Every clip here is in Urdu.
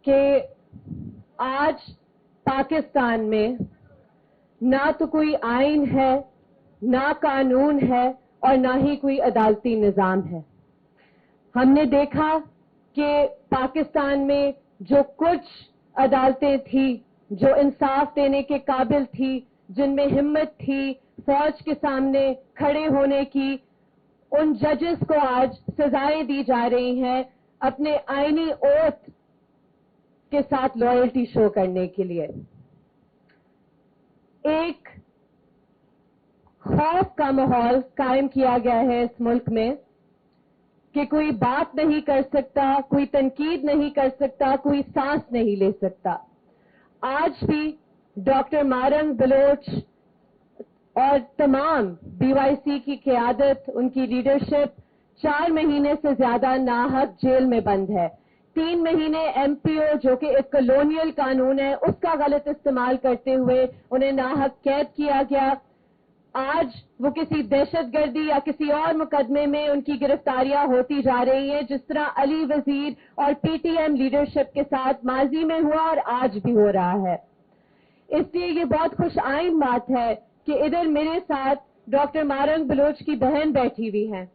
کہ آج پاکستان میں نہ تو کوئی آئین ہے، نہ قانون ہے اور نہ ہی کوئی عدالتی نظام ہے. ہم نے دیکھا کہ پاکستان میں جو کچھ عدالتیں تھیں جو انصاف دینے کے قابل تھی، جن میں ہمت تھی فوج کے سامنے کھڑے ہونے کی، ان ججز کو آج سزائیں دی جا رہی ہیں اپنے آئینی اوتھ کے ساتھ لائلٹی شو کرنے کے لیے. ایک خوف کا ماحول قائم کیا گیا ہے اس ملک میں کہ کوئی بات نہیں کر سکتا، کوئی تنقید نہیں کر سکتا، کوئی سانس نہیں لے سکتا. آج بھی ڈاکٹر مارنگ بلوچ اور تمام بی وائی سی کی قیادت، ان کی لیڈرشپ 4 مہینے سے زیادہ ناحق جیل میں بند ہے. 3 مہینے ایم پی او جو کہ ایک کالونیل قانون ہے اس کا غلط استعمال کرتے ہوئے انہیں ناحق قید کیا گیا. آج وہ کسی دہشت گردی یا کسی اور مقدمے میں ان کی گرفتاریاں ہوتی جا رہی ہیں، جس طرح علی وزیر اور پی ٹی ایم لیڈرشپ کے ساتھ ماضی میں ہوا اور آج بھی ہو رہا ہے. اس لیے یہ بہت خوش آئند بات ہے کہ ادھر میرے ساتھ ڈاکٹر مارنگ بلوچ کی بہن بیٹھی ہوئی ہیں،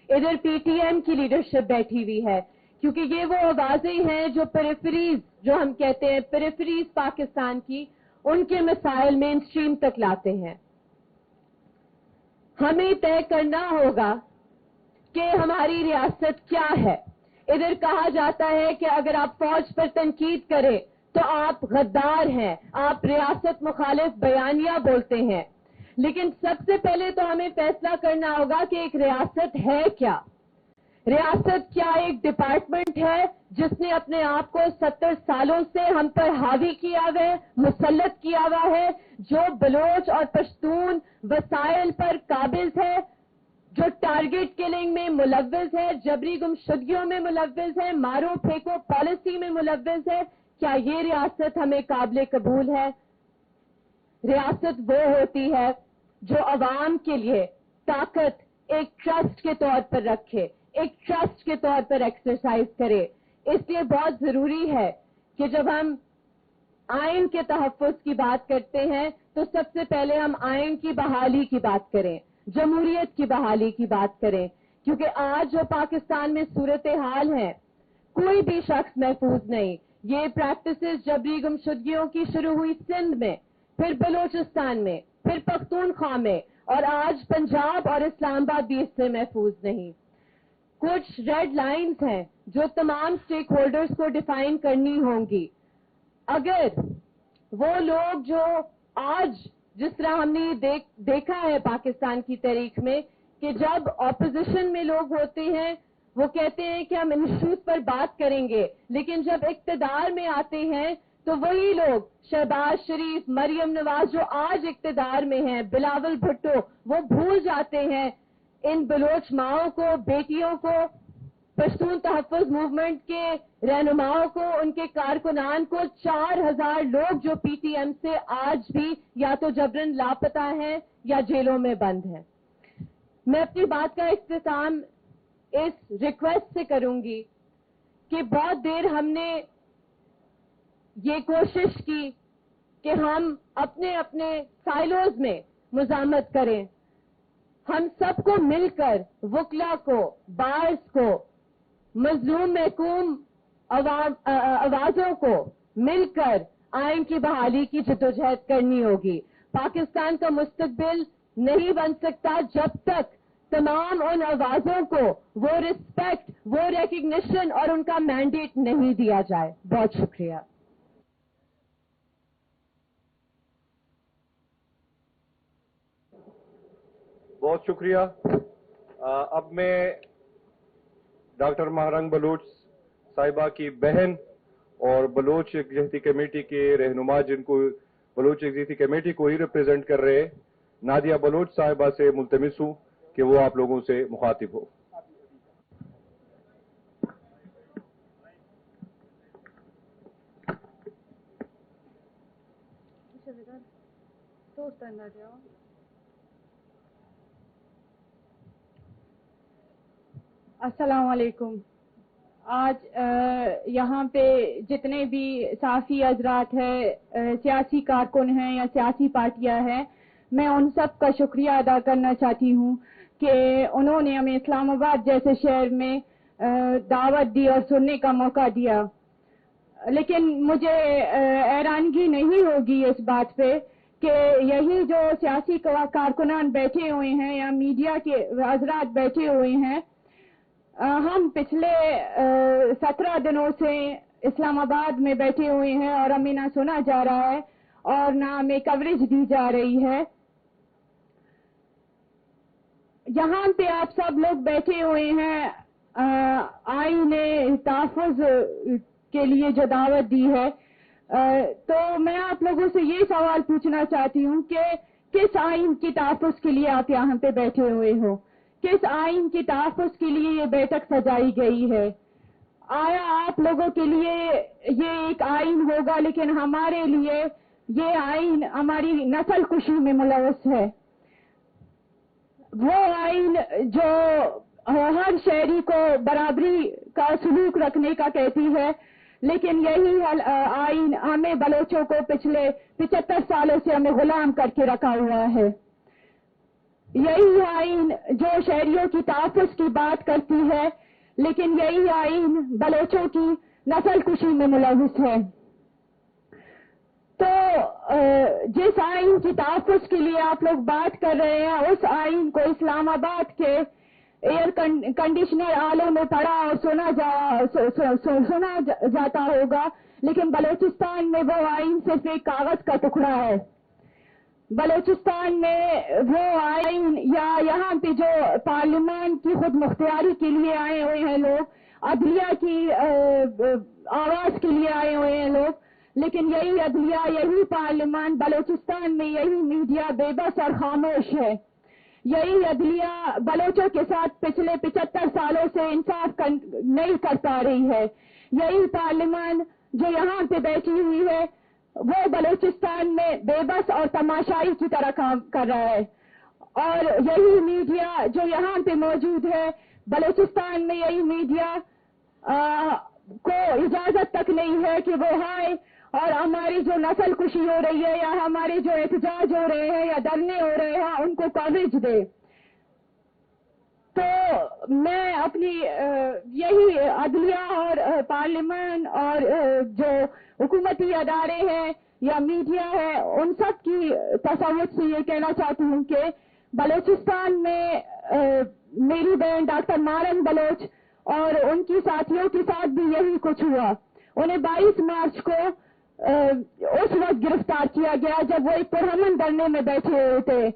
ادھر پی ٹی ایم کی لیڈرشپ بیٹھی ہوئی ہے، کیونکہ یہ وہ آوازیں ہیں جو پیریفریز، جو ہم کہتے ہیں پیریفریز پاکستان کی، ان کے مسائل مین اسٹریم تک لاتے ہیں. ہمیں طے کرنا ہوگا کہ ہماری ریاست کیا ہے. ادھر کہا جاتا ہے کہ اگر آپ فوج پر تنقید کریں تو آپ غدار ہیں، آپ ریاست مخالف بیانیہ بولتے ہیں. لیکن سب سے پہلے تو ہمیں فیصلہ کرنا ہوگا کہ ایک ریاست ہے کیا. ریاست کیا ایک ڈپارٹمنٹ ہے جس نے اپنے آپ کو 70 سالوں سے ہم پر حاوی کیا ہوا ہے، مسلط کیا ہوا ہے، جو بلوچ اور پشتون وسائل پر قابض ہے، جو ٹارگٹ کلنگ میں ملوث ہے، جبری گمشدگیوں میں ملوث ہے، مارو پھینکو پالیسی میں ملوث ہے. کیا یہ ریاست ہمیں قابل قبول ہے؟ ریاست وہ ہوتی ہے جو عوام کے لیے طاقت ایک ٹرسٹ کے طور پر رکھے، ایک ٹرسٹ کے طور پر ایکسرسائز کرے. اس لیے بہت ضروری ہے کہ جب ہم آئین کے تحفظ کی بات کرتے ہیں تو سب سے پہلے ہم آئین کی بحالی کی بات کریں، جمہوریت کی بحالی کی بات کریں. کیونکہ آج جو پاکستان میں صورتحال ہے، کوئی بھی شخص محفوظ نہیں. یہ پریکٹسز جبری گمشدگیوں کی شروع ہوئی سندھ میں، پھر بلوچستان میں، پھر پختونخوا میں، اور آج پنجاب اور اسلام آباد بھی اس سے محفوظ نہیں. کچھ ریڈ لائنز ہیں جو تمام سٹیک ہولڈرز کو ڈیفائن کرنی ہوں گی. اگر وہ لوگ جو آج جس طرح ہم نے دیکھا ہے پاکستان کی تاریخ میں کہ جب اپوزیشن میں لوگ ہوتے ہیں وہ کہتے ہیں کہ ہم ان ایشوز پر بات کریں گے، لیکن جب اقتدار میں آتے ہیں تو وہی لوگ شہباز شریف، مریم نواز جو آج اقتدار میں ہیں، بلاول بھٹو، وہ بھول جاتے ہیں ان بلوچ ماؤں کو، بیٹیوں کو، پشتون تحفظ موومنٹ کے رہنماؤں کو، ان کے کارکنان کو. 4000 لوگ جو پی ٹی ایم سے آج بھی یا تو جبرن لاپتہ ہیں یا جیلوں میں بند ہیں. میں اپنی بات کا اختتام اس ریکویسٹ سے کروں گی کہ بہت دیر ہم نے یہ کوشش کی کہ ہم اپنے اپنے سائلوز میں مزاحمت کریں. ہم سب کو مل کر وکلا کو، بارز کو، مظلوم محکوم آوازوں کو مل کر آئین کی بحالی کی جدوجہد کرنی ہوگی. پاکستان کا مستقبل نہیں بن سکتا جب تک تمام ان آوازوں کو وہ رسپیکٹ، وہ ریکگنیشن اور ان کا مینڈیٹ نہیں دیا جائے. بہت شکریہ. بہت شکریہ. اب میں ڈاکٹر مہرنگ بلوچ صاحبہ کی بہن اور بلوچ یکجہتی کمیٹی کے رہنما، جن کو بلوچ یکجہتی کمیٹی کو ہی ریپرزینٹ کر رہے نادیہ بلوچ صاحبہ سے ملتمس ہوں کہ وہ آپ لوگوں سے مخاطب ہو. السلام علیکم. آج یہاں پہ جتنے بھی صحافی حضرات ہیں، سیاسی کارکن ہیں یا سیاسی پارٹیاں ہیں، میں ان سب کا شکریہ ادا کرنا چاہتی ہوں کہ انہوں نے ہمیں اسلام آباد جیسے شہر میں دعوت دی اور سننے کا موقع دیا. لیکن مجھے حیرانگی نہیں ہوگی اس بات پہ کہ یہی جو سیاسی کارکنان بیٹھے ہوئے ہیں یا میڈیا کے حضرات بیٹھے ہوئے ہیں، ہم پچھلے 17 دنوں سے اسلام آباد میں بیٹھے ہوئے ہیں اور ہمیں نہ سنا جا رہا ہے اور نہ ہمیں کوریج دی جا رہی ہے. یہاں پہ آپ سب لوگ بیٹھے ہوئے ہیں آئین تحفظ کے لیے جو دعوت دی ہے، تو میں آپ لوگوں سے یہ سوال پوچھنا چاہتی ہوں کہ کس آئین کی تحفظ کے لیے آپ یہاں پہ بیٹھے ہوئے ہو؟ کس آئین کی تحفظ کے لیے یہ بیٹھک سجائی گئی ہے؟ آیا آپ لوگوں کے لیے یہ ایک آئین ہوگا لیکن ہمارے لیے یہ آئین ہماری نسل کشی میں ملوث ہے؟ وہ آئین جو ہر شہری کو برابری کا سلوک رکھنے کا کہتی ہے، لیکن یہی آئین ہمیں بلوچوں کو پچھلے 75 سالوں سے ہمیں غلام کر کے رکھا ہوا ہے. یہی آئین جو شہریوں کی تحفظ کی بات کرتی ہے، لیکن یہی آئین بلوچوں کی نسل کشی میں ملوث ہے. تو جس آئین کی تحفظ کے لیے آپ لوگ بات کر رہے ہیں، اس آئین کو اسلام آباد کے ایئر کنڈیشنر آلوں میں پڑھا اور سنا جاتا ہوگا، لیکن بلوچستان میں وہ آئین صرف ایک کاغذ کا ٹکڑا ہے. بلوچستان میں وہ آئین یا یہاں پہ جو پارلیمان کی خود مختاری کے لیے آئے ہوئے ہیں لوگ، عدلیہ کی آواز کے لیے آئے ہوئے ہیں لوگ، لیکن یہی عدلیہ، یہی پارلیمان، بلوچستان میں یہی میڈیا بے بس اور خاموش ہے. یہی عدلیہ بلوچوں کے ساتھ پچھلے 75 سالوں سے انصاف نہیں کر پا رہی ہے. یہی پارلیمان جو یہاں پہ بیٹھی ہوئی ہے، وہ بلوچستان میں بے بس اور تماشائی کی طرح کام کر رہا ہے. اور یہی میڈیا جو یہاں پہ موجود ہے بلوچستان میں، یہی میڈیا کو اجازت تک نہیں ہے کہ وہ آئے اور ہماری جو نسل کشی ہو رہی ہے یا ہمارے جو احتجاج ہو رہے ہیں یا دھرنے ہو رہے ہیں ان کو کوریج دے. تو میں اپنی یہی عدلیہ اور پارلیمان اور جو حکومتی ادارے ہیں یا میڈیا ہے، ان سب کی تصوت سے یہ کہنا چاہتی ہوں کہ بلوچستان میں میری بہن ڈاکٹر مہرنگ بلوچ اور ان کی ساتھیوں کے ساتھ بھی یہی کچھ ہوا. انہیں 22 مارچ کو اس وقت گرفتار کیا گیا جب وہ ایک پرامن دھرنے میں بیٹھے ہوئے تھے،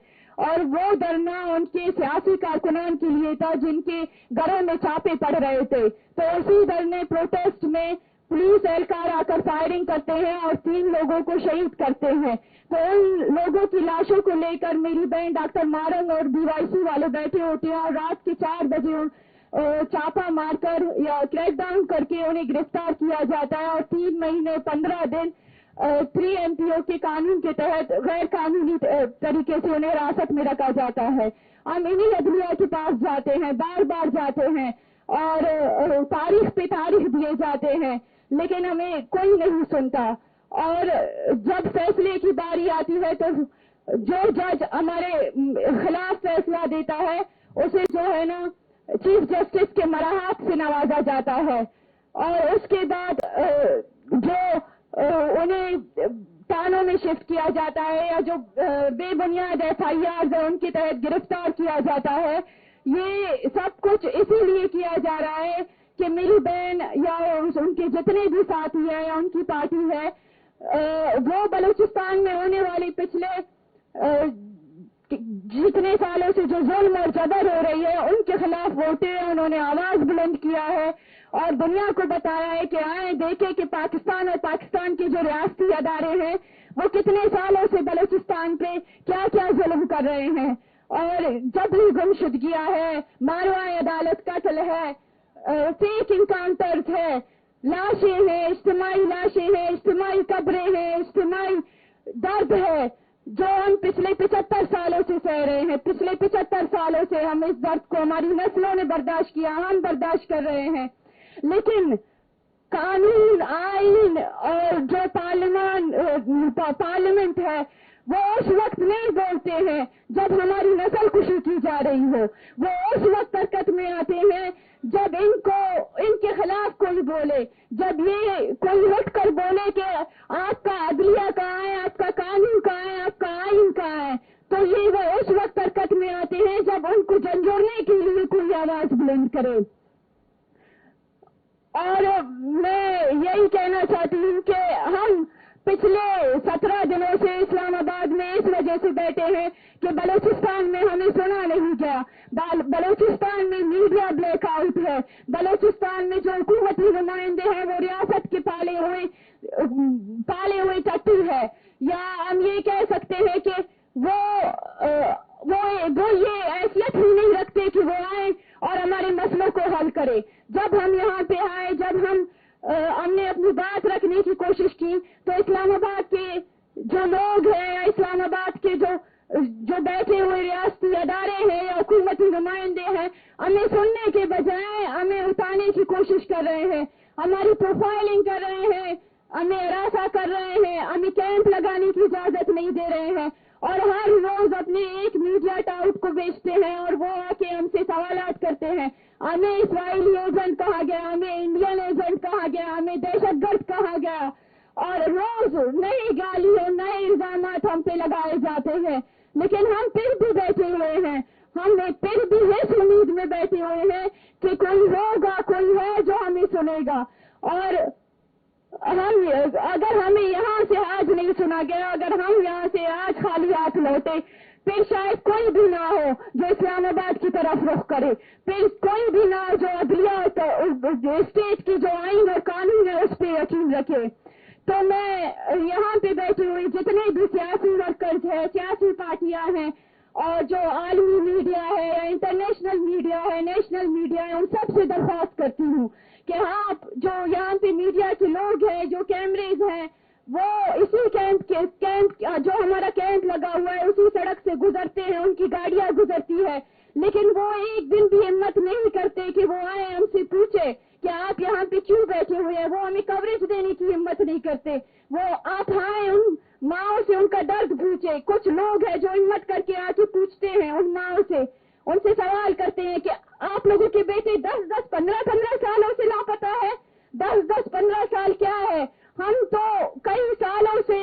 اور وہ دھرنا ان کے سیاسی کارکنان کے لیے تھا جن کے گھروں میں چھاپے پڑ رہے تھے. تو اسی دھرنے پروٹیسٹ میں پولیس اہلکار آ کر فائرنگ کرتے ہیں اور 3 لوگوں کو شہید کرتے ہیں. تو ان لوگوں کی لاشوں کو لے کر میری بہن ڈاکٹر مہرنگ اور BYC والے بیٹھے ہوتے ہیں اور رات کے 4 بجے چھاپا مار کر یا کریک ڈاؤن کر کے انہیں گرفتار کیا جاتا ہے اور 3 مہینے 15 دن 3 MPO کے قانون کے تحت غیر قانونی طریقے سے انہیں حراست میں رکھا جاتا ہے. ہم انہی عدلیہ کے پاس جاتے ہیں، بار بار جاتے ہیں اور تاریخ پہ تاریخ دیے جاتے ہیں، لیکن ہمیں کوئی نہیں سنتا. اور جب فیصلے کی باری آتی ہے تو جو جج ہمارے خلاف فیصلہ دیتا ہے اسے جو ہے نا چیف جسٹس کے مراحت سے نوازا جاتا ہے، اور اس کے بعد جو انہیں تھانوں میں شفٹ کیا جاتا ہے یا جو بے بنیاد FIRs ہیں ان کے تحت گرفتار کیا جاتا ہے. یہ سب کچھ اسی لیے کیا جا رہا ہے کہ میری بہن یا ان کے جتنے بھی ساتھی ہیں یا ان کی پارٹی ہے، وہ بلوچستان میں ہونے والی پچھلے جتنے سالوں سے جو ظلم اور جبر ہو رہی ہے ان کے خلاف ووٹے ہیں. انہوں نے آواز بلند کیا ہے اور دنیا کو بتایا ہے کہ آئیں دیکھیں کہ پاکستان اور پاکستان کے جو ریاستی ادارے ہیں وہ کتنے سالوں سے بلوچستان پہ کیا کیا ظلم کر رہے ہیں. اور جب بھی گمشدگیاں ہے، ماروائے عدالت قتل ہے، فیک انکاؤنٹرز ہے، لاشیں ہیں، اجتماعی لاشیں ہیں، اجتماعی قبریں ہیں، اجتماعی درد ہے جو ہم پچھلے 75 سالوں سے سہ رہے ہیں. پچھلے 75 سالوں سے ہم اس درد کو ہماری نسلوں نے برداشت کیا، ہم برداشت کر رہے ہیں. لیکن قانون آئین اور جو پارلیمنٹ ہے وہ اس وقت نہیں بولتے ہیں جب ہماری نسل کشی کی جا رہی ہو، وہ اس وقت حرکت میں آتے ہیں جب ان کے خلاف کوئی بولے، جب یہ کوئی اٹھ کر بولے کہ آپ کا عدلیہ کہاں ہے، آپ کا قانون کہاں ہے، آپ کا آئین کہاں ہے، تو یہ وہ اس وقت حرکت میں آتے ہیں جب ان کو جھنجھوڑنے کے لیے کوئی آواز بلند کرے۔ اور میں یہی کہنا چاہتی ہوں کہ ہم پچھلے 17 دنوں سے اسلام آباد میں اس وجہ سے بیٹھے ہیں کہ بلوچستان میں ہمیں سنا نہیں گیا، بلوچستان میں میڈیا بلیک آؤٹ ہے، بلوچستان میں جو حکومتی نمائندے ہیں وہ ریاست کے پالے ہوئے ٹٹو ہے، یا ہم یہ کہہ سکتے ہیں کہ وہ یہ حیثیت ہی نہیں رکھتے کہ وہ آئیں اور ہمارے مسئلوں کو حل کرے۔ جب ہم یہاں پہ آئے، جب ہم نے اپنی بات رکھنے کی کوشش کی تو اسلام آباد کے جو لوگ ہیں یا اسلام آباد کے جو بیٹھے ہوئے ریاستی ادارے ہیں یا حکومتی نمائندے ہیں، ہمیں سننے کے بجائے ہمیں اتارنے کی کوشش کر رہے ہیں، ہماری پروفائلنگ کر رہے ہیں، ہمیں ہراساں کر رہے ہیں، ہمیں کیمپ لگانے کی اجازت نہیں دے رہے ہیں، اور ہر روز اپنے ایک میڈیا ٹاؤٹ کو بیچتے ہیں اور وہ آ کے ہم سے سوالات کرتے ہیں۔ ہمیں اسرائیلی ایجنٹ کہا گیا، ہمیں انڈین ایجنٹ کہا گیا، ہمیں دہشت گرد کہا گیا، اور روز نئی گالی اور نئے الزامات ہم پہ لگائے جاتے ہیں، لیکن ہم پھر بھی بیٹھے ہوئے ہیں، ہم پھر بھی اس امید میں بیٹھے ہوئے ہیں کہ کوئی ہوگا، کوئی ہے جو ہمیں سنے گا۔ اور اگر ہمیں یہاں سے آج نہیں سنا گیا، اگر ہم یہاں سے آج خالی ہاتھ لوٹے، پھر شاید کوئی بھی نہ ہو جو اسلام آباد کی طرف رخ کرے، پھر کوئی بھی نہ ہو جو عدلیہ اسٹیٹ کی جو آئین اور قانون ہے اس پہ یقین رکھے۔ تو میں یہاں پہ بیٹھی ہوئی جتنے بھی سیاسی ورکرز ہیں، سیاسی پارٹیاں ہیں، اور جو عالمی میڈیا ہے یا انٹرنیشنل میڈیا ہے، نیشنل میڈیا ہے، ان سب سے درخواست کرتی ہوں کہ آپ جو یہاں پہ میڈیا کے لوگ ہیں، جو کیمریز ہیں، وہ اسی کیمپ جو ہمارا کیمپ لگا ہوا ہے اسی سڑک سے گزرتے ہیں، ان کی گاڑیاں گزرتی ہے، لیکن وہ ایک دن بھی ہمت نہیں کرتے کہ وہ آئے ہم سے پوچھے کہ آپ یہاں پہ کیوں بیٹھے ہوئے ہیں، وہ ہمیں کوریج دینے کی ہمت نہیں کرتے، وہ آپ آئے ان ماؤں سے ان کا درد پوچھے۔ کچھ لوگ ہیں جو ہمت کر کے آ کے پوچھتے ہیں ان ماؤں سے، ان سے سوال کرتے ہیں کہ آپ لوگوں کے بیٹے 10-10 15-15 سالوں سے لاپتہ ہے، 10-10-15 سال کیا ہے، ہم تو کئی سالوں سے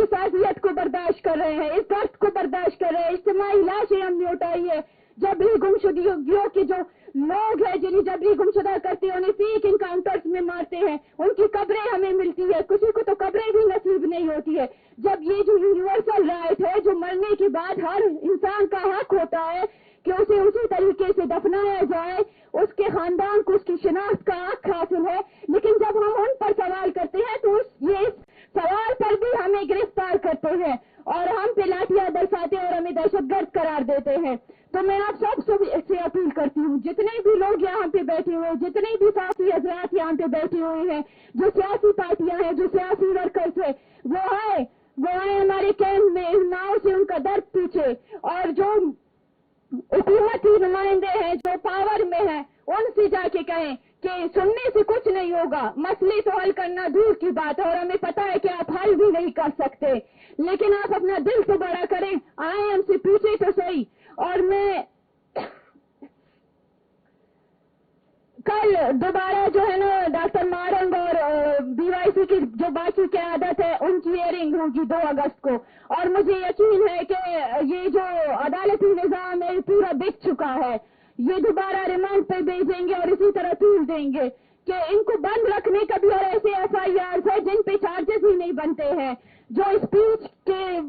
اس اذیت کو برداشت کر رہے ہیں، اس درد کو برداشت کر رہے ہیں، اجتماعی لاشیں ہم نے اٹھائی ہے، جبری گمشدگیوں کے جو لوگ ہیں جنہیں جبری گمشدہ کرتے ہیں انہیں فیک انکاؤنٹرز میں مارتے ہیں، ان کی قبریں ہمیں ملتی ہے، کسی کو تو قبریں بھی نصیب نہیں ہوتی ہے۔ جب یہ جو یونیورسل رائٹ ہے، جو مرنے کے بعد ہر انسان کا حق ہوتا ہے کہ اسے اسی طریقے سے دفنایا جائے، اس کے خاندان کو اس کی شناخت کا حق حاصل ہے، لیکن جب ہم ان پر سوال کرتے ہیں تو یہ سوال پر بھی ہمیں گرفتار کرتے ہیں اور ہم پہ لاٹیاں برساتے ہیں اور ہمیں دہشت گرد قرار دیتے ہیں۔ تو میں آپ سب سے اپیل کرتی ہوں، جتنے بھی لوگ یہاں پہ بیٹھے ہوئے، جتنے بھی سیاسی حضرات یہاں پہ بیٹھے ہوئے ہیں، جو سیاسی پارٹیاں ہیں، جو سیاسی ورکرز ہیں، وہ آئے ہمارے کیمپ میں، ان ماؤں سے ان کا درد پوچھے، اور جو حکومتی نمائندے ہیں جو پاور میں ہیں ان سے جا کے کہیں کہ سننے سے کچھ نہیں ہوگا، مسئلے تو حل کرنا دور کی بات ہے اور ہمیں پتا ہے کہ آپ حل بھی نہیں کر سکتے، لیکن آپ اپنا دل تو بڑا کریں، آئیں ہم سے پوچھیں تو صحیح۔ اور میں کل دوبارہ جو ہے نا ڈاکٹر مہرنگ اور BYC کی جو باقی قیادت ہے ان کی ہیئرنگ ہوگی 2 اگست کو، اور مجھے یقین ہے کہ یہ جو عدالتی نظام ہے پورا بک چکا ہے، یہ دوبارہ ریمانڈ پہ بھیجیں گے اور اسی طرح طول دیں گے کہ ان کو بند رکھنے کا بھی، اور ایسے FIRs ہے جن پہ چارجز ہی نہیں بنتے ہیں، جو اسپیچ کے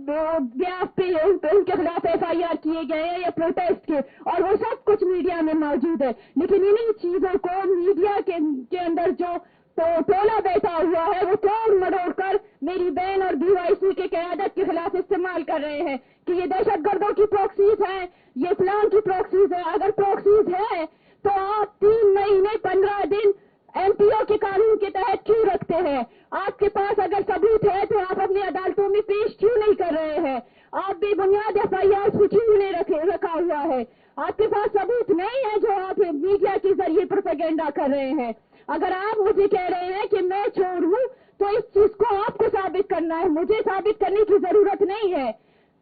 بیاف پہ ان کے خلاف FIR کیے گئے ہیں یا پروٹیسٹ کے، اور وہ سب کچھ میڈیا میں موجود ہے، لیکن انہی چیزوں کو میڈیا کے اندر جو ٹولہ بیٹھا ہوا ہے وہ توڑ مروڑ کر میری بہن اور BYC کے قیادت کے خلاف استعمال کر رہے ہیں کہ یہ دہشت گردوں کی پروکسیز ہیں، یہ فلان کی پروکسیز ہے۔ اگر پروکسیز ہے تو آپ 3 مہینے 15 دن MPO کے قانون کے تحت کیوں رکھتے ہیں؟ آپ کے پاس اگر ثبوت ہے تو آپ اپنی عدالتوں میں پیش کیوں نہیں کر رہے ہیں؟ آپ بے بنیاد FIRs کو کیوں نہیں رکھا ہوا ہے؟ آپ کے پاس ثبوت نہیں ہے جو آپ میڈیا کے ذریعے پروپیگنڈا کر رہے ہیں۔ اگر آپ مجھے کہہ رہے ہیں کہ میں چور ہوں تو اس چیز کو آپ کو ثابت کرنا ہے، مجھے ثابت کرنے کی ضرورت نہیں ہے.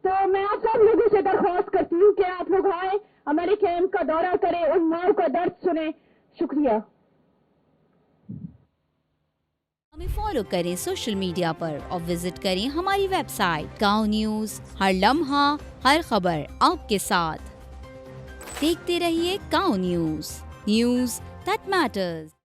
تو میں آپ سب لوگوں سے درخواست کرتی ہوں کہ آپ لوگ آئیں، ہمارے کیمپ کا دورہ کریں، ان ماؤں کا درد سنیں. شکریہ. ہمیں فالو کریں سوشل میڈیا پر اور وزٹ کریں ہماری ویب سائٹ گاؤں نیوز. ہر لمحہ ہر خبر آپ کے ساتھ. دیکھتے رہیے گاؤں نیوز دیٹ میٹرز.